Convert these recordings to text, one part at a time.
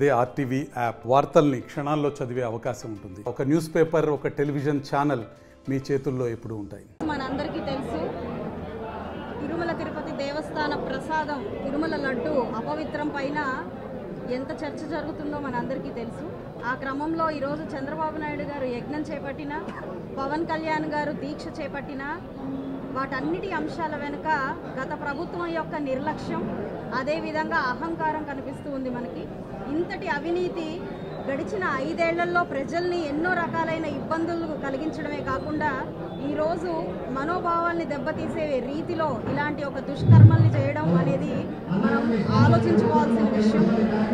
అదే RTV app వార్తల్ని క్షణాల్లో చదివే అవకాశం ఉంటుంది. ఒక న్యూస్ పేపర్, ఒక టెలివిజన్ ఛానల్ మీ చేతుల్లో ఎప్పుడూ ఉంటాయి. మనందరికీ తెలుసు, తిరుమల తిరుపతి దేవస్థాన ప్రసాదం తిరుమల లడ్డు అపవిత్రం పైన ఎంత చర్చ జరుగుతుందో మనందరికీ తెలుసు. ఆ క్రమంలో ఈరోజు చంద్రబాబు నాయుడు గారు యజ్ఞం చేపట్టిన, పవన్ కళ్యాణ్ గారు దీక్ష చేపట్టిన వాటన్నిటి అంశాల వెనుక గత ప్రభుత్వం యొక్క నిర్లక్ష్యం, అదేవిధంగా అహంకారం కనిపిస్తూ ఉంది మనకి. ఇంతటి అవినీతి గడిచిన 5 ఏళ్లలో ప్రజల్ని ఎన్నో రకాలైన ఇబ్బందులు కలిగించడమే కాకుండా ఈరోజు మనోభావాల్ని దెబ్బతీసే రీతిలో ఇలాంటి ఒక దుష్కర్మల్ని చేయడం అనేది మనం ఆలోచించుకోవాల్సిన విషయం.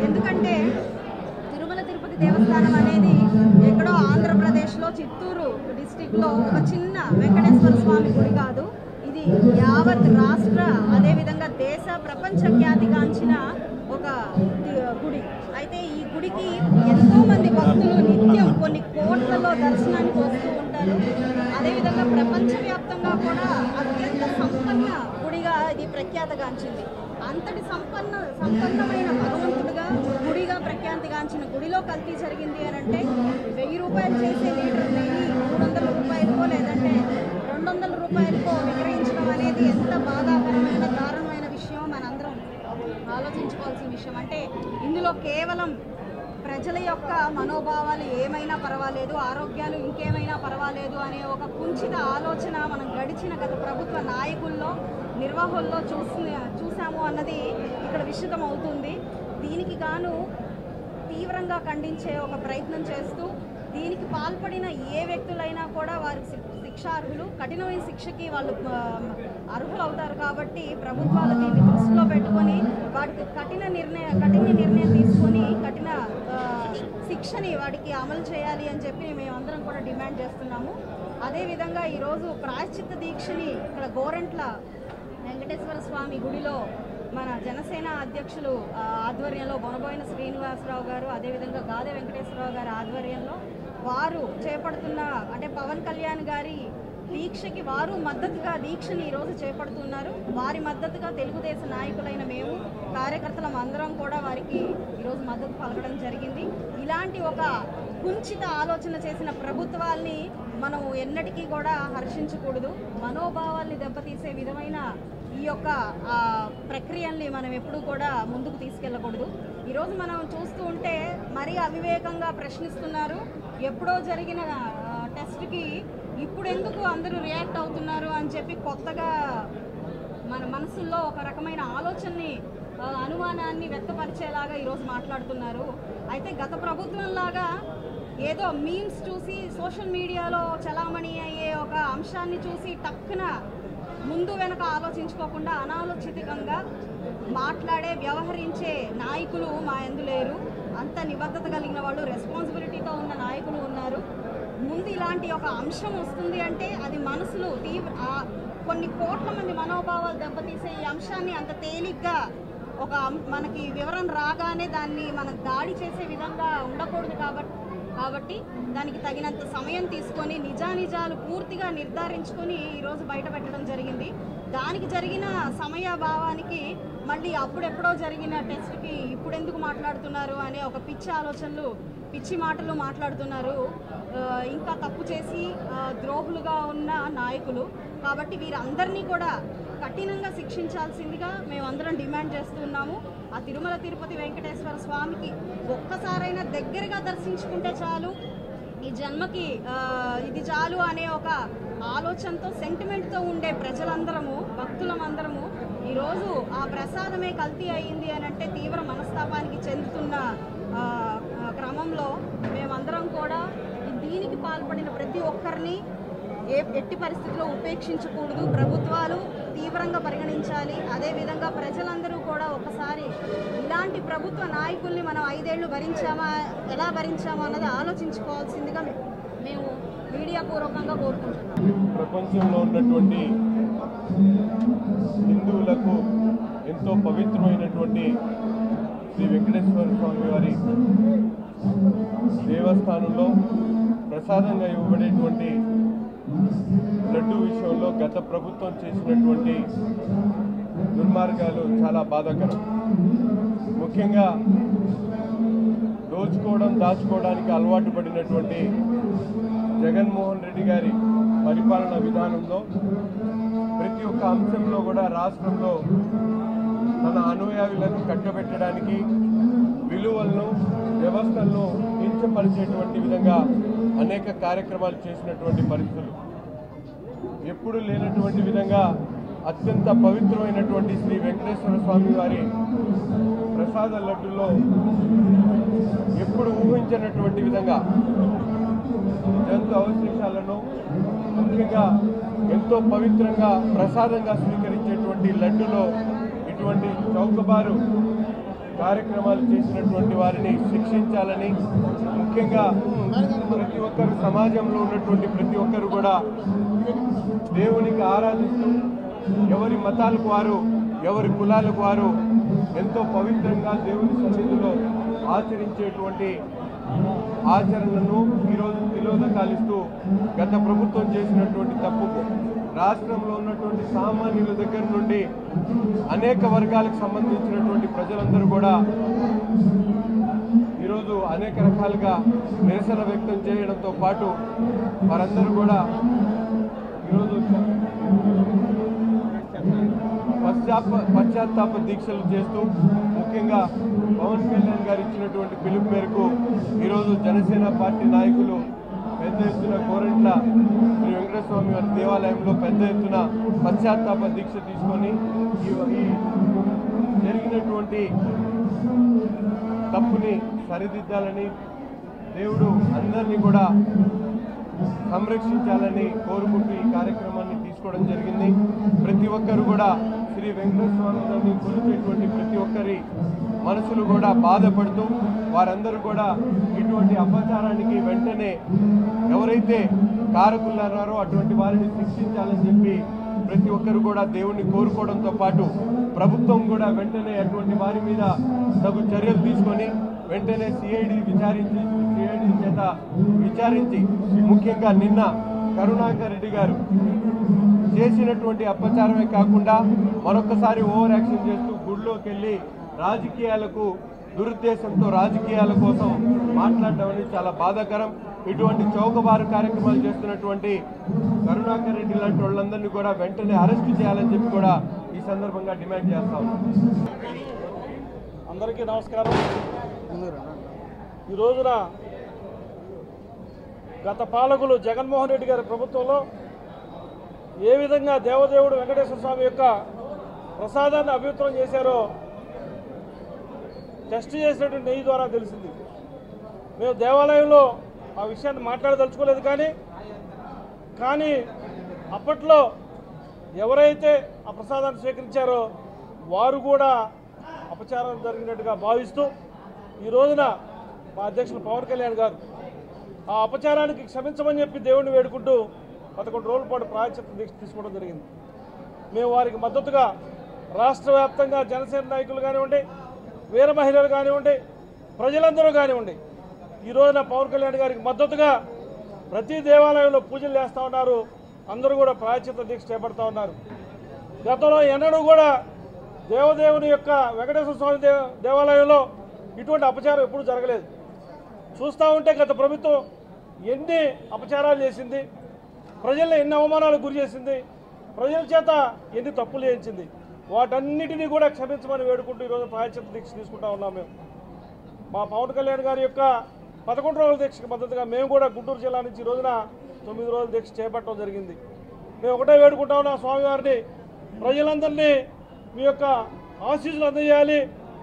ఎందుకంటే తిరుమల తిరుపతి దేవస్థానం అనేది ఎక్కడో ఆంధ్రప్రదేశ్లో చిత్తూరు డిస్టిక్లో ఒక చిన్న వెంకటేశ్వర స్వామి గుడి కాదు. ఇది యావత్ రాష్ట్ర, అదేవిధంగా దేశ, ప్రపంచ ఖ్యాతిగాంచిన ఒక గుడి. అయితే ఈ గుడికి ఎంతోమంది భక్తులు నిత్యం కొన్ని కోట్లలో దర్శనానికి వస్తూ ఉంటారు. అదేవిధంగా ప్రపంచవ్యాప్తంగా కూడా అత్యంత సంపన్న గుడిగా ఇది ప్రఖ్యాతగాంచింది. అంతటి సంపన్నమైన భగవంతుడిగా గుడిగా ప్రఖ్యాతిగాంచిన గుడిలో కల్తీ జరిగింది అని అంటే 1000 రూపాయలు చేసే లీటర్ నెయ్యి 300 రూపాయలకో లేదంటే 200 రూపాయలకో విక్రయించడం అనేది ఎంత బాధాకరమైన, దారుణమైన విషయం మనందరం ఆలోచించుకోవాల్సిన విషయం. అంటే ఇందులో కేవలం ప్రజల యొక్క మనోభావాలు ఏమైనా పర్వాలేదు, ఆరోగ్యాలు ఇంకేమైనా పర్వాలేదు అనే ఒక కుంచిత ఆలోచన మనం గత ప్రభుత్వ నాయకుల్లో, నిర్వాహకుల్లో చూసాము అన్నది ఇక్కడ విషితం అవుతుంది. దీనికి గాను తీవ్రంగా ఖండించే ఒక ప్రయత్నం చేస్తూ దీనికి పాల్పడిన ఏ వ్యక్తులైనా కూడా వారికి శిక్షార్హులు, కఠినమైన శిక్షకి వాళ్ళు అర్హులవుతారు. కాబట్టి ప్రభుత్వాలు దీన్ని దృష్టిలో పెట్టుకొని వాటికి కఠిన నిర్ణయం తీసుకొని కఠిన శిక్షని వాటికి అమలు చేయాలి అని చెప్పి మేమందరం కూడా డిమాండ్ చేస్తున్నాము. అదేవిధంగా ఈరోజు ప్రాయశ్చిత్త దీక్షని ఇక్కడ గోరంట్ల వెంకటేశ్వర స్వామి గుడిలో మన జనసేన అధ్యక్షులు ఆధ్వర్యంలో బొనబోయిన శ్రీనివాసరావు గారు, అదేవిధంగా గాదె వెంకటేశ్వరరావు గారి ఆధ్వర్యంలో వారు చేపడుతున్న, అంటే పవన్ కళ్యాణ్ గారి దీక్షకి వారు మద్దతుగా దీక్షని ఈరోజు చేపడుతున్నారు. వారి మద్దతుగా తెలుగుదేశం నాయకులైన మేము, కార్యకర్తలం అందరం కూడా వారికి ఈరోజు మద్దతు పలకడం జరిగింది. ఇలాంటి ఒక కుంచిత ఆలోచన చేసిన ప్రభుత్వాల్ని మనం ఎన్నటికీ కూడా హర్షించకూడదు. మనోభావాల్ని దెబ్బతీసే విధమైన ఈ యొక్క ప్రక్రియల్ని మనం ఎప్పుడూ కూడా ముందుకు తీసుకెళ్ళకూడదు. ఈరోజు మనం చూస్తూ ఉంటే మరీ అవివేకంగా ప్రశ్నిస్తున్నారు. ఎప్పుడో జరిగిన టెస్ట్కి ఇప్పుడు ఎందుకు అందరూ రియాక్ట్ అవుతున్నారు అని చెప్పి కొత్తగా మన మనసుల్లో ఒక రకమైన ఆలోచనని, అనుమానాన్ని వ్యక్తపరిచేలాగా ఈరోజు మాట్లాడుతున్నారు. అయితే గత ప్రభుత్వంలాగా ఏదో మీమ్స్ చూసి సోషల్ మీడియాలో చలామణి అయ్యే ఒక అంశాన్ని చూసి టక్కున ముందు వెనక ఆలోచించుకోకుండా అనాలోచితంగా మాట్లాడే, వ్యవహరించే నాయకులు మా యందు లేరు. అంత నిబద్ధత కలిగిన వాళ్ళు, రెస్పాన్సిబిలిటీతో ఉన్న నాయకులు ఉన్నారు. ముందు ఇలాంటి ఒక అంశం వస్తుంది అంటే అది మనసులు కొన్ని కోట్ల మంది మనోభావాలు దెబ్బతీసే ఈ అంశాన్ని అంత తేలిగ్గా ఒక మనకి వివరణ రాగానే దాన్ని మనకు దాడి చేసే విధంగా ఉండకూడదు. కాబట్టి దానికి తగినంత సమయం తీసుకొని నిజానిజాలు పూర్తిగా నిర్ధారించుకొని ఈరోజు బయట పెట్టడం జరిగింది. దానికి జరిగిన సమయభావానికి మళ్ళీ అప్పుడెప్పుడో జరిగిన టెస్ట్కి ఇప్పుడు ఎందుకు మాట్లాడుతున్నారు అనే ఒక పిచ్చి ఆలోచనలు, పిచ్చి మాటలు మాట్లాడుతున్నారు. ఇంకా తప్పు చేసి ద్రోహులుగా ఉన్న నాయకులు. కాబట్టి వీరందరినీ కూడా కఠినంగా శిక్షించాల్సిందిగా మేమందరం డిమాండ్ చేస్తున్నాము. ఆ తిరుమల తిరుపతి వెంకటేశ్వర స్వామికి ఒక్కసారైనా దగ్గరగా దర్శించుకుంటే చాలు, ఈ జన్మకి ఇది చాలు అనే ఒక ఆలోచనతో, సెంటిమెంట్తో ఉండే ప్రజలందరము, భక్తులమందరము ఈరోజు ఆ ప్రసాదమే కల్తీ అయ్యింది అని అంటే తీవ్ర మనస్తాపానికి చెందుతున్న క్రమంలో మేమందరం కూడా దీనికి పాల్పడిన ప్రతి ఒక్కరిని ఎట్టి పరిస్థితుల్లో ఉపేక్షించకూడదు. ప్రభుత్వాలు తీవ్రంగా పరిగణించాలి. అదేవిధంగా ప్రజలందరూ కూడా ఒకసారి ఇలాంటి ప్రభుత్వ నాయకుల్ని మనం 5 ఏళ్ళు ఎలా భరించామా అన్నది ఆలోచించుకోవాల్సిందిగా మేము మీడియా పూర్వకంగా కోరుకుంటున్నాం. ప్రపంచంలో ఉన్నటువంటి హిందువులకు ఎంతో పవిత్రమైనటువంటి శ్రీ వెంకటేశ్వర స్వామి వారి దేవస్థానంలో ప్రసాదంగా ఇవ్వబడేటువంటి లడ్డు విషయంలో గత ప్రభుత్వం చేసినటువంటి దుర్మార్గాలు చాలా బాధాకరం. ముఖ్యంగా దాచుకోవడానికి అలవాటు పడినటువంటి జగన్మోహన్ రెడ్డి గారి పరిపాలన విధానంలో ప్రతి ఒక్క అంశంలో కూడా రాష్ట్రంలో తన అనుయాయులను కట్టబెట్టడానికి విలువలను వ్యవస్థలను కించపరిచేటువంటి విధంగా అనేక కార్యక్రమాలు చేసినటువంటి పరిస్థితులు ఎప్పుడు లేనటువంటి విధంగా అత్యంత పవిత్రమైనటువంటి శ్రీ వెంకటేశ్వర స్వామి వారి ప్రసాద లడ్డులో ఎప్పుడు ఊహించినటువంటి విధంగా జంతు అవశేషాలను ముఖ్యంగా ఎంతో పవిత్రంగా ప్రసాదంగా స్వీకరించేటువంటి లడ్డులో ఇటువంటి చౌకబారు కార్యక్రమాలు చేసినటువంటి వారిని శిక్షించాలని ముఖ్యంగా ప్రతి ఒక్కరు సమాజంలో ఉన్నటువంటి ప్రతి ఒక్కరు కూడా దేవునికి ఆరాధిస్తూ ఎవరి మతాలకు వారు ఎవరి కులాలకు వారు ఎంతో పవిత్రంగా దేవుని సన్నిధిలో ఆచరించేటువంటి ఆచరణను ఈరోజు తిలోదకాలిస్తూ గత ప్రభుత్వం చేసినటువంటి తప్పుకు రాష్ట్రంలో ఉన్నటువంటి సామాన్యుల దగ్గర నుండి అనేక వర్గాలకు సంబంధించినటువంటి ప్రజలందరూ కూడా ఈరోజు అనేక రకాలుగా నిరసన వ్యక్తం చేయడంతో పాటు వారందరూ కూడా ఈరోజు పశ్చాత్తాప దీక్షలు చేస్తూ ముఖ్యంగా పవన్ కళ్యాణ్ గారు ఇచ్చినటువంటి పిలుపు మేరకు ఈరోజు జనసేన పార్టీ నాయకులు పెద్ద ఎత్తున కోరంట్ల శ్రీ వెంకటేశ్వర వారి దేవాలయంలో పెద్ద ఎత్తున పశ్చాత్తాప దీక్ష తీసుకొని ఈ జరిగినటువంటి తప్పుని సరిదిద్దాలని దేవుడు అందరినీ కూడా సంరక్షించాలని కోరుకుంటూ ఈ కార్యక్రమాన్ని తీసుకోవడం జరిగింది. ప్రతి ఒక్కరు కూడా శ్రీ వెంకటేశ్వర స్వామిని కొలిచేటువంటి ప్రతి ఒక్కరి మనసులు కూడా బాధపడుతూ వారందరూ కూడా ఇటువంటి అపచారానికి వెంటనే ఎవరైతే కారకులున్నారో అటువంటి వారిని శిక్షించాలని చెప్పి ప్రతి ఒక్కరు కూడా దేవుణ్ణి కోరుకోవడంతో పాటు ప్రభుత్వం కూడా వెంటనే అటువంటి వారి మీద తగు చర్యలు తీసుకొని వెంటనే సిఐడి చేత విచారించి ముఖ్యంగా నిన్న కరుణాకర్ రెడ్డి గారు చేసినటువంటి అపచారమే కాకుండా మరొకసారి ఓవర్ యాక్షన్ చేస్తూ గుడిలోకి వెళ్ళి రాజకీయాలకు దురుద్దేశంతో రాజకీయాల కోసం మాట్లాడడం అనేది చాలా బాధాకరం. ఇటువంటి చౌకబారు కార్యక్రమాలు చేస్తున్నటువంటి కరుణాకర్ రెడ్డి లాంటి వాళ్ళందరినీ కూడా వెంటనే అరెస్ట్ చేయాలని చెప్పి కూడా ఈ సందర్భంగా డిమాండ్ చేస్తా ఉన్నాం. అందరికీ నమస్కారం. ఈ రోజున గత పాలకులు జగన్మోహన్ రెడ్డి గారి ప్రభుత్వంలో ఏ విధంగా దేవదేవుడు వెంకటేశ్వర స్వామి యొక్క ప్రసాదాన్ని అపవిత్రం చేశారో టెస్ట్ చేసినటువంటి నెయ్యి ద్వారా తెలిసింది. మేము దేవాలయంలో ఆ విషయాన్ని మాట్లాడదలుచుకోలేదు, కానీ అప్పట్లో ఎవరైతే ఆ ప్రసాదాన్ని స్వీకరించారో వారు కూడా అపచారం జరిగినట్టుగా భావిస్తూ ఈ రోజున మా అధ్యక్షులు పవన్ కళ్యాణ్ గారు ఆ అపచారానికి క్షమించమని చెప్పి దేవుడిని వేడుకుంటూ 11 రోజుల పాటు ప్రాయశ్చిత్త దీక్ష తీసుకోవడం జరిగింది. మేము వారికి మద్దతుగా రాష్ట్ర వ్యాప్తంగా జనసేన నాయకులు కానివ్వండి, వీర మహిళలు కానివ్వండి, ప్రజలందరూ కానివ్వండి ఈ రోజున పవన్ కళ్యాణ్ గారికి మద్దతుగా ప్రతి దేవాలయంలో పూజలు చేస్తూ ఉన్నారు. అందరూ కూడా ప్రాయశ్చిత్త దీక్ష చేపడతా ఉన్నారు. గతంలో ఎన్నడూ కూడా దేవదేవుని యొక్క వెంకటేశ్వర స్వామి దేవాలయంలో ఇటువంటి అపచారం ఎప్పుడూ జరగలేదు. చూస్తూ ఉంటే గత ప్రభుత్వం ఎన్ని అపచారాలు చేసింది, ప్రజల్ని ఎన్ని అవమానాలకు గురి చేసింది, ప్రజల చేత ఎన్ని తప్పులు చేయించింది, వాటన్నిటినీ కూడా క్షమించమని వేడుకుంటూ ఈరోజు ప్రాయశ్చిత్త దీక్ష తీసుకుంటా ఉన్నాం. మా పవన్ కళ్యాణ్ గారి యొక్క 11 రోజుల దీక్షకు మద్దతుగా మేము కూడా గుంటూరు జిల్లా నుంచి ఈ రోజున 9 రోజుల దీక్ష చేపట్టడం జరిగింది. మేము ఒకటే వేడుకుంటా ఉన్నాం స్వామివారిని, ప్రజలందరినీ మీ యొక్క ఆశీస్సులు అందజేయాలి,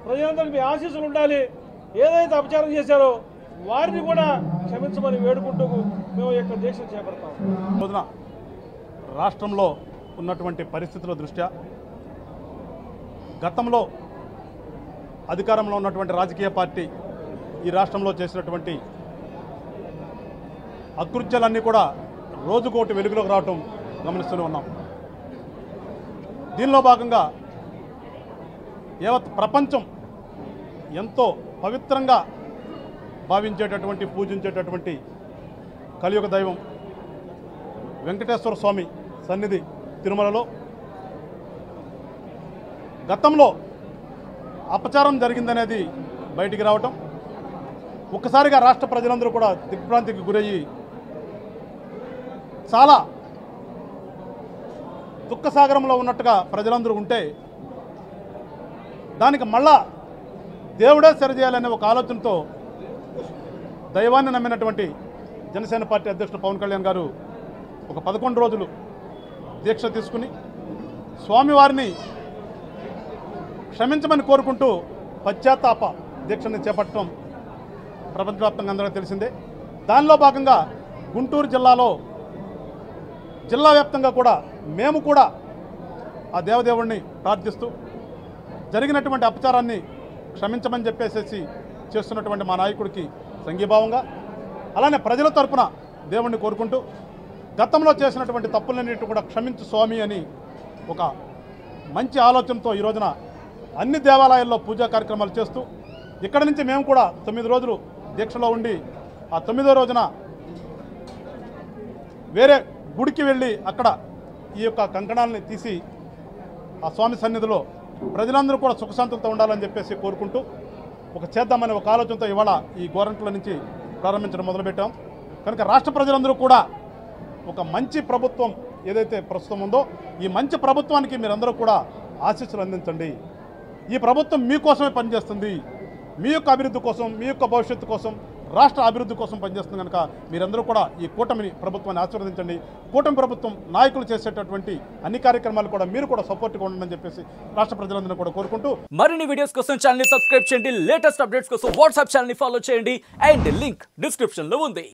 ప్రజలందరికీ మీ ఆశీస్సులు ఉండాలి, ఏదైతే అపచారం చేశారో వారిని కూడా క్షమించమని వేడుకుంటూ మేము యొక్క దీక్ష చేపడతాం. రోజున రాష్ట్రంలో ఉన్నటువంటి పరిస్థితుల దృష్ట్యా గతంలో అధికారంలో ఉన్నటువంటి రాజకీయ పార్టీ ఈ రాష్ట్రంలో చేసినటువంటి అకృత్యాలన్నీ కూడా రోజుకోటి వెలుగులోకి రావటం గమనిస్తూనే ఉన్నాం. దీనిలో భాగంగా యావత్ ప్రపంచం ఎంతో పవిత్రంగా భావించేటటువంటి పూజించేటటువంటి కలియుగ దైవం వెంకటేశ్వర స్వామి సన్నిధి తిరుమలలో గతంలో అపచారం జరిగిందనేది బయటికి రావటం, ఒక్కసారిగా రాష్ట్ర ప్రజలందరూ కూడా దిగ్భ్రాంతికి గురయ్యి చాలా దుఃఖసాగరంలో ఉన్నట్టుగా ప్రజలందరూ ఉంటే దానికి మళ్ళా దేవుడే సరిచేయాలనే ఒక ఆలోచనతో దైవాన్ని నమ్మినటువంటి జనసేన పార్టీ అధ్యక్షుడు పవన్ కళ్యాణ్ గారు ఒక 11 రోజులు దీక్ష తీసుకుని స్వామివారిని క్షమించమని కోరుకుంటూ పశ్చాత్తాప దీక్షని చేపట్టడం ప్రపంచవ్యాప్తంగా అందరికీ తెలిసిందే. దానిలో భాగంగా గుంటూరు జిల్లాలో జిల్లా వ్యాప్తంగా కూడా మేము కూడా ఆ దేవదేవుడిని ప్రార్థిస్తూ జరిగినటువంటి అపచారాన్ని క్షమించమని చెప్పేసేసి చేస్తున్నటువంటి మా నాయకుడికి సంఘీభావంగా అలానే ప్రజల తరపున దేవుణ్ణి కోరుకుంటూ గతంలో చేసినటువంటి తప్పులన్నిటి కూడా క్షమించు స్వామి అని ఒక మంచి ఆలోచనతో ఈ రోజున అన్ని దేవాలయాల్లో పూజా కార్యక్రమాలు చేస్తూ ఇక్కడి నుంచి మేము కూడా 9 రోజులు దీక్షలో ఉండి ఆ 9వ రోజున వేరే గుడికి వెళ్ళి అక్కడ ఈ యొక్క కంకణాలని తీసి ఆ స్వామి సన్నిధిలో ప్రజలందరూ కూడా సుఖశాంతులతో ఉండాలని చెప్పేసి కోరుకుంటూ ఒక చేద్దామనే ఒక ఆలోచనతో ఇవాళ ఈ గోరంట్ల నుంచి ప్రారంభించడం మొదలుపెట్టాం. కనుక రాష్ట్ర ప్రజలందరూ కూడా ఒక మంచి ప్రభుత్వం ఏదైతే ప్రస్తుతం ఉందో ఈ మంచి ప్రభుత్వానికి మీరందరూ కూడా ఆశీస్సులు అందించండి. ఈ ప్రభుత్వం మీకోసమే పనిచేస్తుంది, మీ యొక్క అభివృద్ధి కోసం, మీ యొక్క భవిష్యత్తు కోసం, రాష్ట్ర అభివృద్ధి కోసం పనిచేస్తుంది. కనుక మీరందరూ కూడా ఈ కూటమిని ప్రభుత్వాన్ని ఆశీర్వదించండి. కూటమి ప్రభుత్వం నాయకులు చేసేటటువంటి అన్ని కార్యక్రమాలు కూడా మీరు కూడా సపోర్ట్గా ఉండండి చెప్పేసి రాష్ట్ర ప్రజలందరూ కూడా కోరుకుంటూ మరిన్ని వీడియోస్ కోసం ఛానల్ ని సబ్స్క్రైబ్ చేయండి. లేటెస్ట్ అప్డేట్స్ కోసం వాట్సాప్ ఛానల్ ని ఫాలో చేయండి. అండ్ లింక్ డిస్క్రిప్షన్ లో ఉంది.